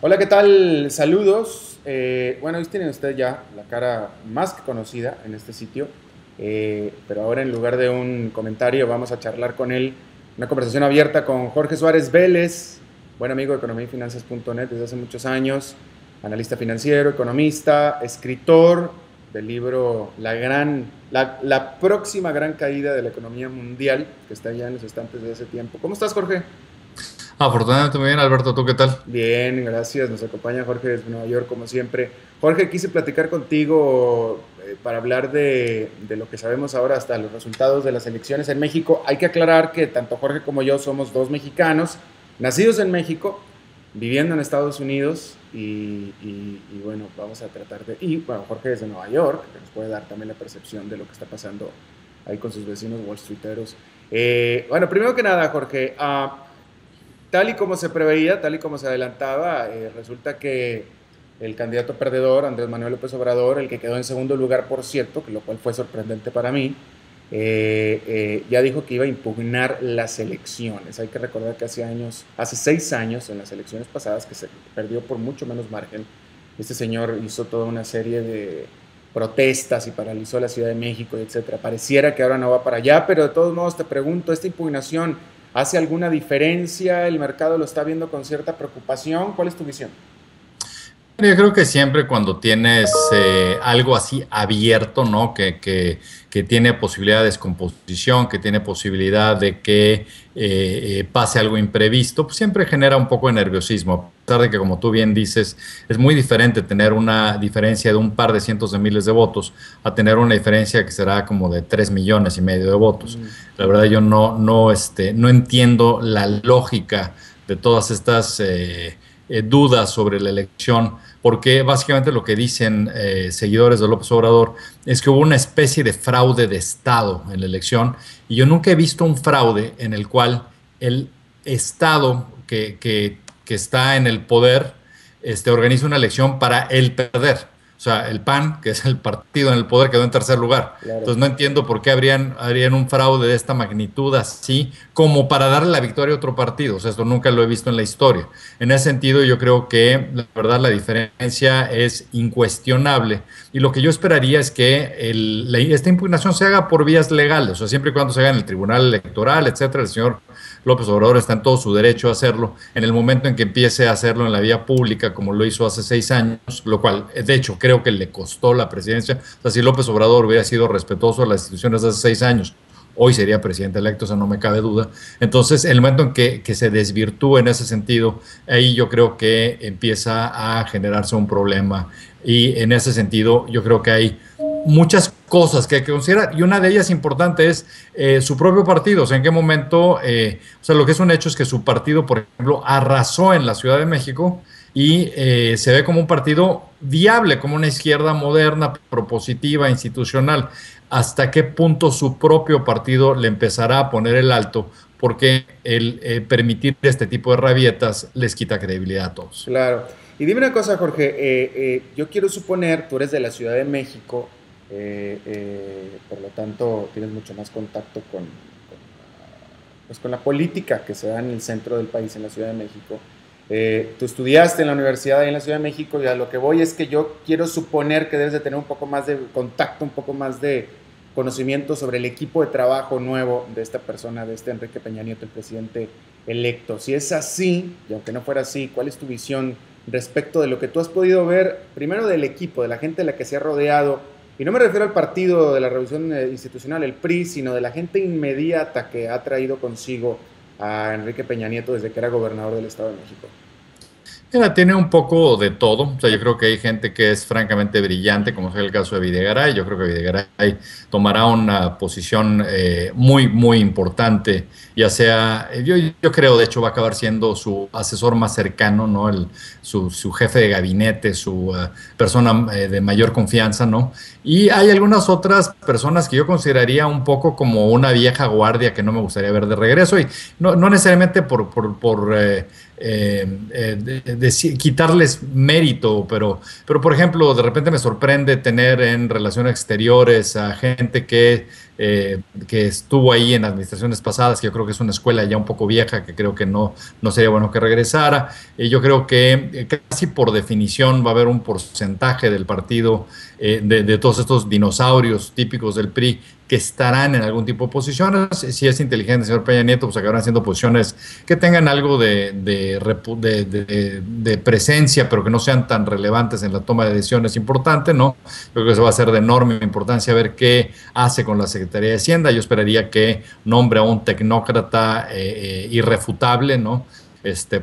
Hola, ¿qué tal? Saludos. Bueno, hoy tienen ustedes ya la cara más que conocida en este sitio, pero ahora en lugar de un comentario vamos a charlar con él, una conversación abierta con Jorge Suárez Vélez, buen amigo de economiayfinanzas.net desde hace muchos años, analista financiero, economista, escritor del libro La próxima gran caída de la economía mundial, que está ya en los estantes desde hace tiempo. ¿Cómo estás, Jorge? Afortunadamente muy bien, Alberto, ¿tú qué tal? Bien, gracias. Nos acompaña Jorge desde Nueva York, como siempre. Jorge, quise platicar contigo para hablar de lo que sabemos ahora hasta los resultados de las elecciones en México. Hay que aclarar que tanto Jorge como yo somos dos mexicanos, nacidos en México, viviendo en Estados Unidos y bueno, vamos a tratar de... Y bueno, Jorge desde Nueva York, que nos puede dar también la percepción de lo que está pasando ahí con sus vecinos Wall Streeteros. Bueno, primero que nada, Jorge, tal y como se preveía, tal y como se adelantaba, resulta que el candidato perdedor, Andrés Manuel López Obrador, el que quedó en segundo lugar, por cierto, que lo cual fue sorprendente para mí, ya dijo que iba a impugnar las elecciones. Hay que recordar que hace 6 años, en las elecciones pasadas, que se perdió por mucho menos margen, este señor hizo toda una serie de protestas y paralizó la Ciudad de México, etcétera. Pareciera que ahora no va para allá, pero de todos modos te pregunto, ¿esta impugnación hace alguna diferencia? ¿El mercado lo está viendo con cierta preocupación? ¿Cuál es tu visión? Yo creo que siempre cuando tienes algo así abierto, ¿no? Que tiene posibilidad de descomposición, que tiene posibilidad de que pase algo imprevisto, pues siempre genera un poco de nerviosismo. A pesar de que, como tú bien dices, es muy diferente tener una diferencia de un par de cientos de miles de votos a tener una diferencia que será como de 3,5 millones de votos. La verdad, yo no entiendo la lógica de todas estas dudas sobre la elección, porque básicamente lo que dicen seguidores de López Obrador es que hubo una especie de fraude de Estado en la elección, y yo nunca he visto un fraude en el cual el Estado que está en el poder organiza una elección para él perder. O sea, el PAN, que es el partido en el poder, quedó en tercer lugar. Claro. Entonces no entiendo por qué harían un fraude de esta magnitud así, como para darle la victoria a otro partido. O sea, esto nunca lo he visto en la historia. En ese sentido, yo creo que la verdad la diferencia es incuestionable. Y lo que yo esperaría es que esta impugnación se haga por vías legales, o sea, siempre y cuando se haga en el Tribunal Electoral, etcétera. El señor López Obrador está en todo su derecho a hacerlo. En el momento en que empiece a hacerlo en la vía pública, como lo hizo hace 6 años, lo cual, de hecho, creo que le costó la presidencia. O sea, si López Obrador hubiera sido respetuoso de las instituciones de hace 6 años, hoy sería presidente electo, eso no me cabe duda. Entonces, el momento en que se desvirtúe en ese sentido, ahí yo creo que empieza a generarse un problema. Y en ese sentido, yo creo que hay muchas cosas que hay que considerar, y una de ellas importante es su propio partido. O sea, en qué momento, o sea, lo que es un hecho es que su partido, por ejemplo, arrasó en la Ciudad de México y se ve como un partido viable, como una izquierda moderna, propositiva, institucional. ¿Hasta qué punto su propio partido le empezará a poner el alto? Porque el permitir este tipo de rabietas les quita credibilidad a todos. Claro. Y dime una cosa, Jorge. Yo quiero suponer, tú eres de la Ciudad de México, por lo tanto tienes mucho más contacto pues con la política que se da en el centro del país, en la Ciudad de México. Tú estudiaste en la universidad ahí en la Ciudad de México, y a lo que voy es que yo quiero suponer que debes de tener un poco más de contacto, un poco más de conocimiento sobre el equipo de trabajo nuevo de esta persona, de este Enrique Peña Nieto, el presidente electo. Si es así, y aunque no fuera así, ¿cuál es tu visión respecto de lo que tú has podido ver, primero del equipo, de la gente de la que se ha rodeado? Y no me refiero al partido de la Revolución Institucional, el PRI, sino de la gente inmediata que ha traído consigo a Enrique Peña Nieto desde que era gobernador del Estado de México. Mira, tiene un poco de todo. O sea, yo creo que hay gente que es francamente brillante, como es el caso de Videgaray. Yo creo que Videgaray tomará una posición muy, muy importante, ya sea, yo creo, de hecho, va a acabar siendo su asesor más cercano, ¿no? Su jefe de gabinete, su persona de mayor confianza, ¿no? Y hay algunas otras personas que yo consideraría un poco como una vieja guardia que no me gustaría ver de regreso, y no necesariamente por quitarles mérito, pero por ejemplo, de repente me sorprende tener en relaciones exteriores a gente que estuvo ahí en administraciones pasadas, que yo creo que es una escuela ya un poco vieja, que creo que no sería bueno que regresara. Yo creo que casi por definición va a haber un porcentaje del partido, de todos estos dinosaurios típicos del PRI, que estarán en algún tipo de posiciones. Si es inteligente, señor Peña Nieto, pues acabarán siendo posiciones que tengan algo de presencia, pero que no sean tan relevantes en la toma de decisiones importantes, ¿no? Creo que eso va a ser de enorme importancia ver qué hace con la Secretaría de Hacienda. Yo esperaría que nombre a un tecnócrata irrefutable, ¿no?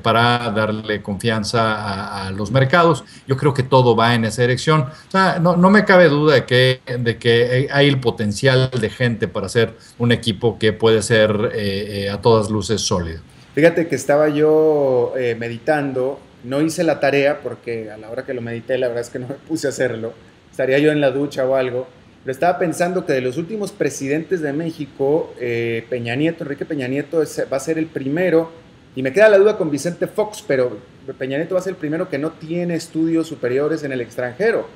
Para darle confianza a los mercados. Yo creo que todo va en esa dirección. O sea, no me cabe duda de que hay el potencial de gente para hacer un equipo que puede ser a todas luces sólido. Fíjate que estaba yo meditando, no hice la tarea porque a la hora que lo medité la verdad es que no me puse a hacerlo, estaría yo en la ducha o algo, pero estaba pensando que de los últimos presidentes de México, Enrique Peña Nieto va a ser el primero. Y me queda la duda con Vicente Fox, pero Peña Nieto va a ser el primero que no tiene estudios superiores en el extranjero,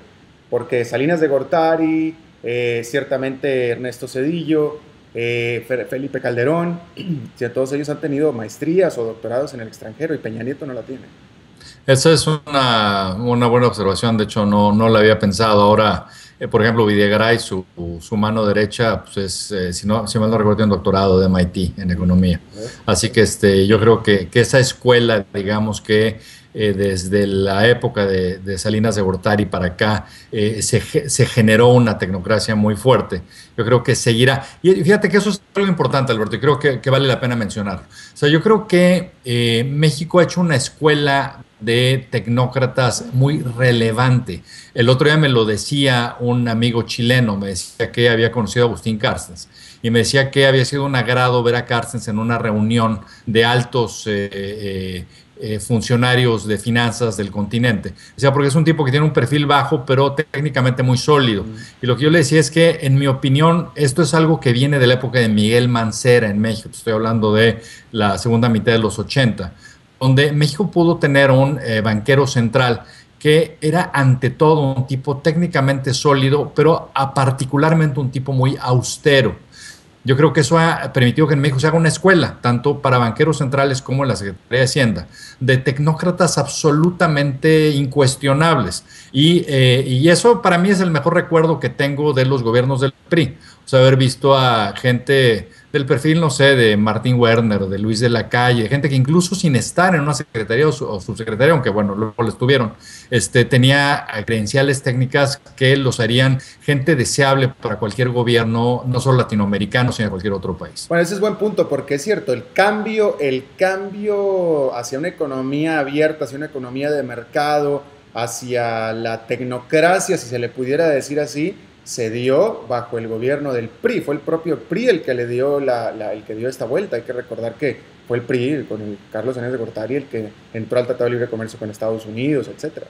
porque Salinas de Gortari, ciertamente Ernesto Zedillo, Felipe Calderón, todos ellos han tenido maestrías o doctorados en el extranjero y Peña Nieto no la tiene. Esa es una buena observación, de hecho no la había pensado. Ahora, por ejemplo, Videgaray, su mano derecha, pues si mal no recuerdo, tiene un doctorado de MIT en economía. Así que yo creo que esa escuela, digamos que desde la época de Salinas de Gortari para acá, se generó una tecnocracia muy fuerte. Yo creo que seguirá. Y fíjate que eso es algo importante, Alberto, y creo que vale la pena mencionar. O sea, yo creo que México ha hecho una escuela de tecnócratas muy relevante. El otro día me lo decía un amigo chileno, me decía que había conocido a Agustín Carstens y me decía que había sido un agrado ver a Carstens en una reunión de altos funcionarios de finanzas del continente. O sea, porque es un tipo que tiene un perfil bajo, pero técnicamente muy sólido. Y lo que yo le decía es que, en mi opinión, esto es algo que viene de la época de Miguel Mancera en México. Estoy hablando de la segunda mitad de los 80, donde México pudo tener un banquero central que era ante todo un tipo técnicamente sólido, pero particularmente un tipo muy austero. Yo creo que eso ha permitido que en México se haga una escuela, tanto para banqueros centrales como en la Secretaría de Hacienda, de tecnócratas absolutamente incuestionables. Y eso para mí es el mejor recuerdo que tengo de los gobiernos del PRI. O sea, haber visto a gente del perfil, no sé, de Martín Werner, de Luis de la Calle, gente que incluso sin estar en una secretaría o subsecretaría, aunque bueno, luego lo estuvieron, tenía credenciales técnicas que los harían gente deseable para cualquier gobierno, no solo latinoamericano, sino de cualquier otro país. Bueno, ese es buen punto, porque es cierto, el cambio hacia una economía abierta, hacia una economía de mercado, hacia la tecnocracia, si se le pudiera decir así, se dio bajo el gobierno del PRI. Fue el propio PRI el que le dio el que dio esta vuelta. Hay que recordar que fue el PRI con el Carlos Salinas de Gortari el que entró al Tratado de Libre Comercio con Estados Unidos, etcétera.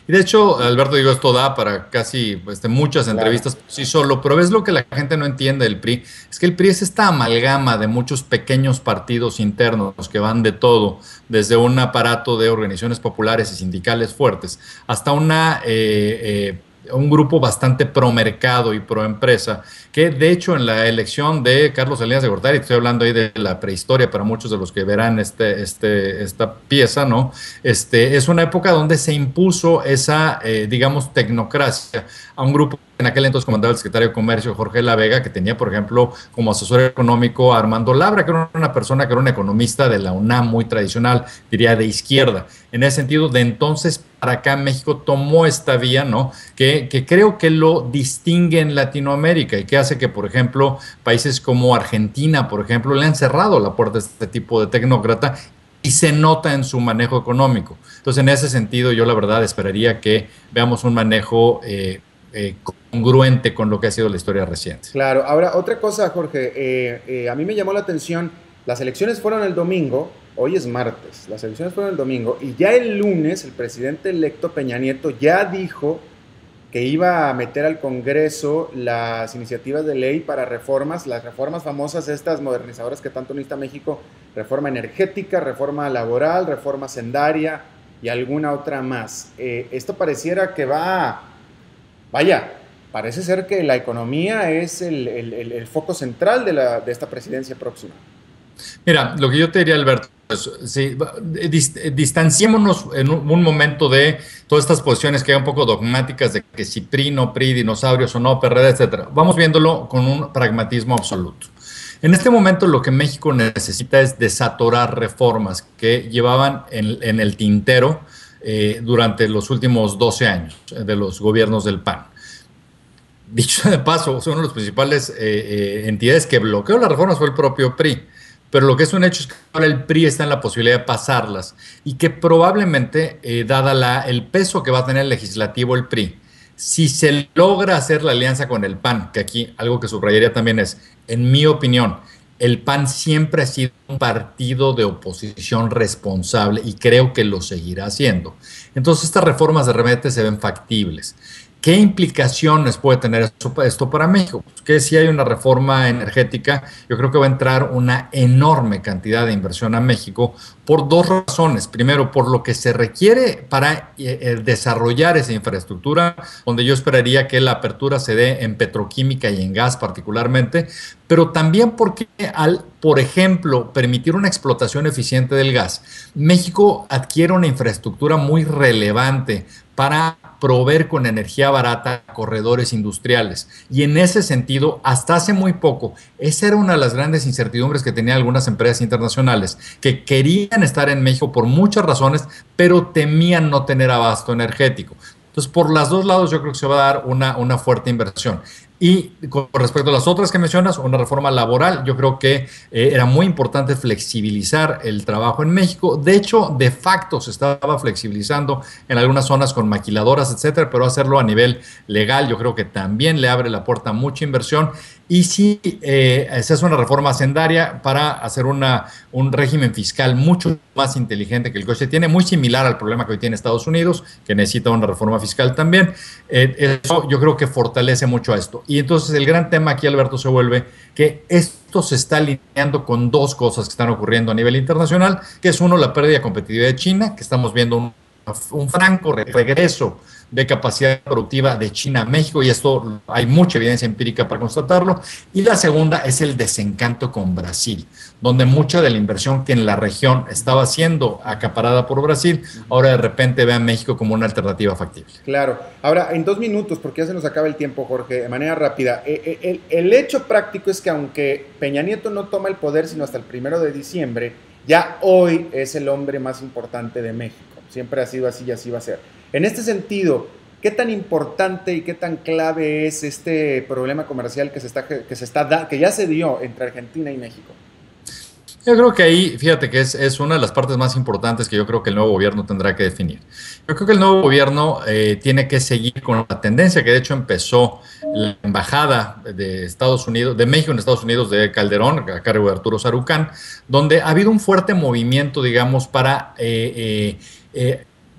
Y de hecho, Alberto, digo, esto da para casi muchas entrevistas por sí solo, pero ves lo que la gente no entiende del PRI, es que el PRI es esta amalgama de muchos pequeños partidos internos que van de todo, desde un aparato de organizaciones populares y sindicales fuertes, hasta un grupo bastante pro mercado y pro empresa, que de hecho en la elección de Carlos Salinas de Gortari, estoy hablando ahí de la prehistoria para muchos de los que verán esta pieza, ¿no? Es una época donde se impuso esa, digamos, tecnocracia a un grupo en aquel entonces comandaba el secretario de Comercio, Jorge La Vega, que tenía, por ejemplo, como asesor económico a Armando Labra, que era una persona que era un economista de la UNAM muy tradicional, diría de izquierda. En ese sentido, de entonces para acá México tomó esta vía, ¿no? Que creo que lo distingue en Latinoamérica y que hace que, por ejemplo, países como Argentina, por ejemplo, le han cerrado la puerta a este tipo de tecnócrata y se nota en su manejo económico. Entonces, en ese sentido, yo la verdad esperaría que veamos un manejo congruente con lo que ha sido la historia reciente. Claro. Ahora, otra cosa, Jorge, a mí me llamó la atención, las elecciones fueron el domingo, hoy es martes, las elecciones fueron el domingo, y ya el lunes el presidente electo Peña Nieto ya dijo que iba a meter al Congreso las iniciativas de ley para reformas, las reformas famosas, estas modernizadoras que tanto necesita México, reforma energética, reforma laboral, reforma hacendaria y alguna otra más. Esto pareciera que parece ser que la economía es el foco central de esta presidencia próxima. Mira, lo que yo te diría, Alberto, es sí, distanciémonos en un momento de todas estas posiciones que hay un poco dogmáticas de que si PRI, no PRI, dinosaurios o no, PRD, etcétera. Vamos viéndolo con un pragmatismo absoluto. En este momento lo que México necesita es desatorar reformas que llevaban en el tintero durante los últimos 12 años de los gobiernos del PAN. Dicho de paso, uno de los principales entidades que bloqueó las reformas fue el propio PRI. Pero lo que es un hecho es que ahora el PRI está en la posibilidad de pasarlas y que probablemente, dada el peso que va a tener el legislativo el PRI, si se logra hacer la alianza con el PAN, que aquí algo que subrayaría también es, en mi opinión, el PAN siempre ha sido un partido de oposición responsable y creo que lo seguirá haciendo. Entonces estas reformas de repente se ven factibles. ¿Qué implicaciones puede tener esto para México? Pues que si hay una reforma energética, yo creo que va a entrar una enorme cantidad de inversión a México por dos razones. Primero, por lo que se requiere para desarrollar esa infraestructura, donde yo esperaría que la apertura se dé en petroquímica y en gas particularmente, pero también porque por ejemplo, permitir una explotación eficiente del gas, México adquiere una infraestructura muy relevante para proveer con energía barata corredores industriales. Y en ese sentido, hasta hace muy poco, esa era una de las grandes incertidumbres que tenían algunas empresas internacionales, que querían estar en México por muchas razones, pero temían no tener abasto energético. Entonces, por los dos lados yo creo que se va a dar una fuerte inversión. Y con respecto a las otras que mencionas, una reforma laboral, yo creo que era muy importante flexibilizar el trabajo en México. De hecho, de facto se estaba flexibilizando en algunas zonas con maquiladoras, etcétera, pero hacerlo a nivel legal yo creo que también le abre la puerta a mucha inversión. Y sí, se hace una reforma hacendaria para hacer un régimen fiscal mucho más inteligente que el que se tiene, muy similar al problema que hoy tiene Estados Unidos, que necesita una reforma fiscal también. Eso yo creo que fortalece mucho a esto. Y entonces el gran tema aquí, Alberto, se vuelve que esto se está alineando con dos cosas que están ocurriendo a nivel internacional, que es uno, la pérdida de competitividad de China, que estamos viendo un franco regreso de capacidad productiva de China a México, y esto hay mucha evidencia empírica para constatarlo. Y la segunda es el desencanto con Brasil, donde mucha de la inversión que en la región estaba siendo acaparada por Brasil, ahora de repente ve a México como una alternativa factible. Claro. Ahora, en 2 minutos, porque ya se nos acaba el tiempo, Jorge, de manera rápida, el hecho práctico es que aunque Peña Nieto no toma el poder sino hasta el 1 de diciembre, ya hoy es el hombre más importante de México. Siempre ha sido así y así va a ser. En este sentido, ¿qué tan importante y qué tan clave es este problema comercial que ya se dio entre Argentina y México? Yo creo que ahí, fíjate que es una de las partes más importantes que yo creo que el nuevo gobierno tendrá que definir. Yo creo que el nuevo gobierno tiene que seguir con la tendencia que de hecho empezó la embajada de Estados Unidos, de México en Estados Unidos, de Calderón, a cargo de Arturo Sarucán, donde ha habido un fuerte movimiento, digamos, para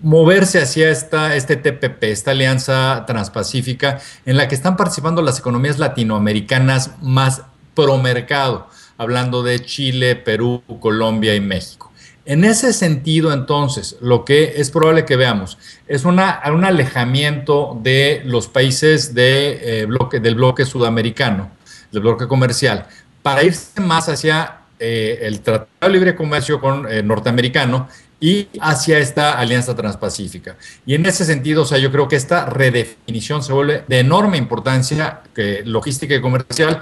moverse hacia este TPP, esta alianza transpacífica, en la que están participando las economías latinoamericanas más pro mercado, hablando de Chile, Perú, Colombia y México. En ese sentido, entonces, lo que es probable que veamos es un alejamiento de los países del bloque sudamericano, del bloque comercial, para irse más hacia el Tratado de Libre Comercio norteamericano y hacia esta alianza transpacífica. Y en ese sentido, o sea, yo creo que esta redefinición se vuelve de enorme importancia, logística y comercial,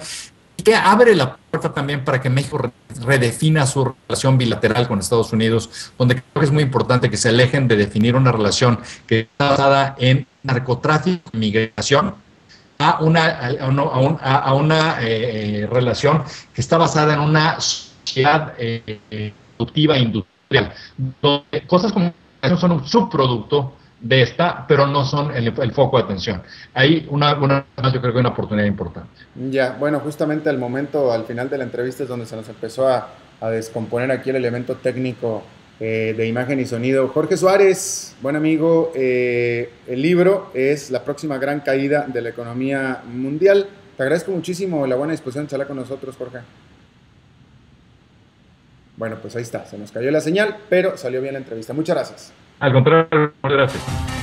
y que abre la puerta también para que México redefina su relación bilateral con Estados Unidos, donde creo que es muy importante que se alejen de definir una relación que está basada en narcotráfico y migración a una relación que está basada en una sociedad productiva e industrial, donde cosas como son un subproducto de esta, pero no son el foco de atención. Hay yo creo que una oportunidad importante. Ya, bueno, justamente al final de la entrevista es donde se nos empezó a descomponer aquí el elemento técnico de imagen y sonido. Jorge Suárez, buen amigo, el libro es La próxima gran caída de la economía mundial. Te agradezco muchísimo la buena disposición de charlar con nosotros, Jorge. Bueno, pues ahí está, se nos cayó la señal, pero salió bien la entrevista. Muchas gracias. Al contrario, gracias.